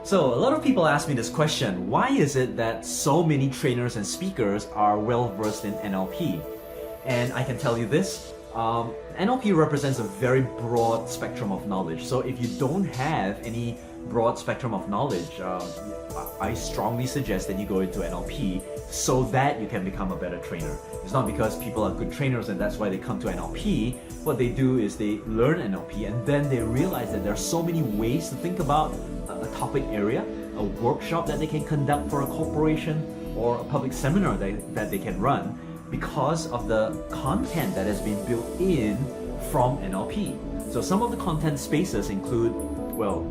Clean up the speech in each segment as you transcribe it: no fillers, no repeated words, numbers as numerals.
So a lot of people ask me this question: why is it that so many trainers and speakers are well versed in NLP? And I can tell you this, NLP represents a very broad spectrum of knowledge. So if you don't have any broad spectrum of knowledge, I strongly suggest that you go into NLP so that you can become a better trainer. It's not because people are good trainers and that's why they come to NLP. What they do is they learn NLP and then they realize that there are so many ways to think about a topic area, a workshop that they can conduct for a corporation or a public seminar that they can run because of the content that has been built in from NLP. So some of the content spaces include, well,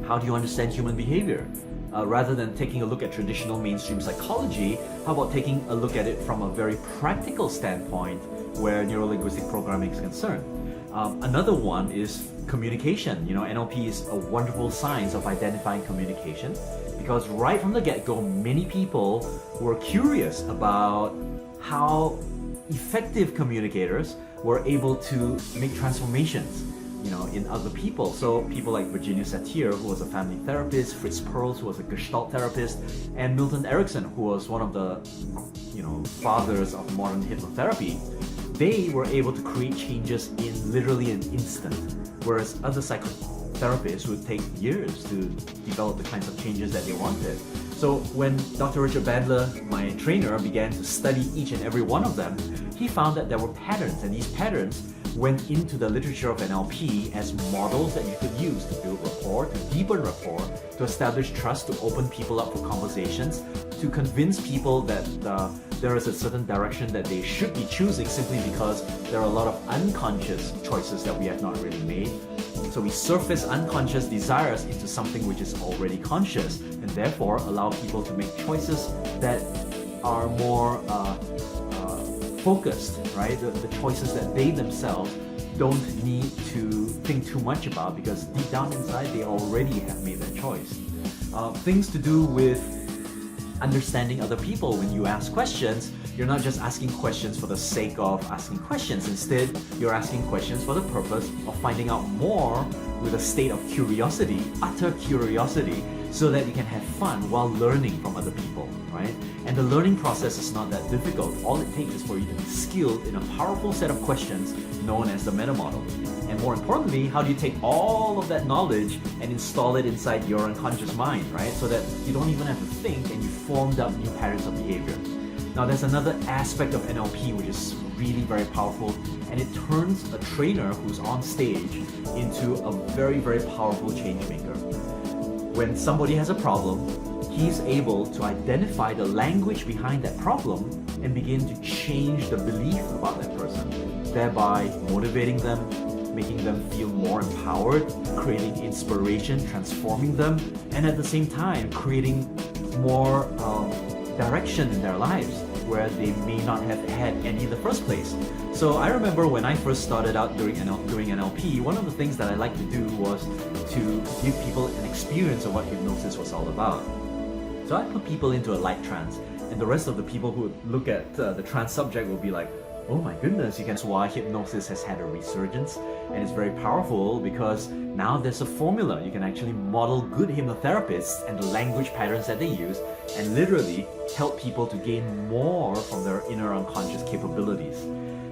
how do you understand human behavior? Rather than taking a look at traditional mainstream psychology, how about taking a look at it from a very practical standpoint where neuro-linguistic programming is concerned? Another one is communication. NLP is a wonderful science of identifying communication because right from the get-go, many people were curious about how effective communicators were able to make transformations in other people. So people like Virginia Satir, who was a family therapist, Fritz Perls, who was a Gestalt therapist, and Milton Erickson, who was one of the fathers of modern hypnotherapy, they were able to create changes in literally an instant, whereas other psychotherapists would take years to develop the kinds of changes that they wanted. So when Dr. Richard Bandler, my trainer, began to study each and every one of them, he found that there were patterns, and these patterns went into the literature of NLP as models that you could use to build rapport, to deepen rapport, to establish trust, to open people up for conversations, to convince people that there is a certain direction that they should be choosing simply because there are a lot of unconscious choices that we have not really made. So we surface unconscious desires into something which is already conscious, and therefore allow people to make choices that are more focused, right? The choices that they themselves don't need to think too much about because deep down inside they already have made that choice. Things to do with understanding other people. When you ask questions, you're not just asking questions for the sake of asking questions. Instead, you're asking questions for the purpose of finding out more with a state of curiosity, utter curiosity, so that you can have fun while learning from other people, right? And the learning process is not that difficult. All it takes is for you to be skilled in a powerful set of questions known as the meta model. And more importantly, how do you take all of that knowledge and install it inside your unconscious mind, right? So that you don't even have to think and you formed up new patterns of behavior. Now there's another aspect of NLP which is really very powerful, and it turns a trainer who's on stage into a very, very powerful change maker. When somebody has a problem, he's able to identify the language behind that problem and begin to change the belief about that person, thereby motivating them, making them feel more empowered, creating inspiration, transforming them, and at the same time creating more direction in their lives where they may not have had any in the first place. So I remember when I first started out doing NLP, one of the things that I liked to do was to give people an experience of what hypnosis was all about. So I put people into a light trance, and the rest of the people who would look at the trance subject will be like, oh my goodness, you can see why hypnosis has had a resurgence, and it's very powerful because now there's a formula. You can actually model good hypnotherapists and the language patterns that they use and literally help people to gain more from their inner unconscious capabilities.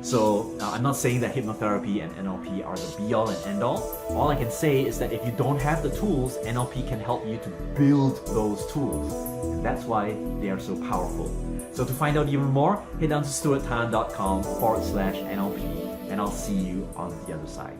So I'm not saying that hypnotherapy and NLP are the be-all and end-all. All I can say is that if you don't have the tools, NLP can help you to build those tools. And that's why they are so powerful. So to find out even more, head down to stuarttan.com/NLP, and I'll see you on the other side.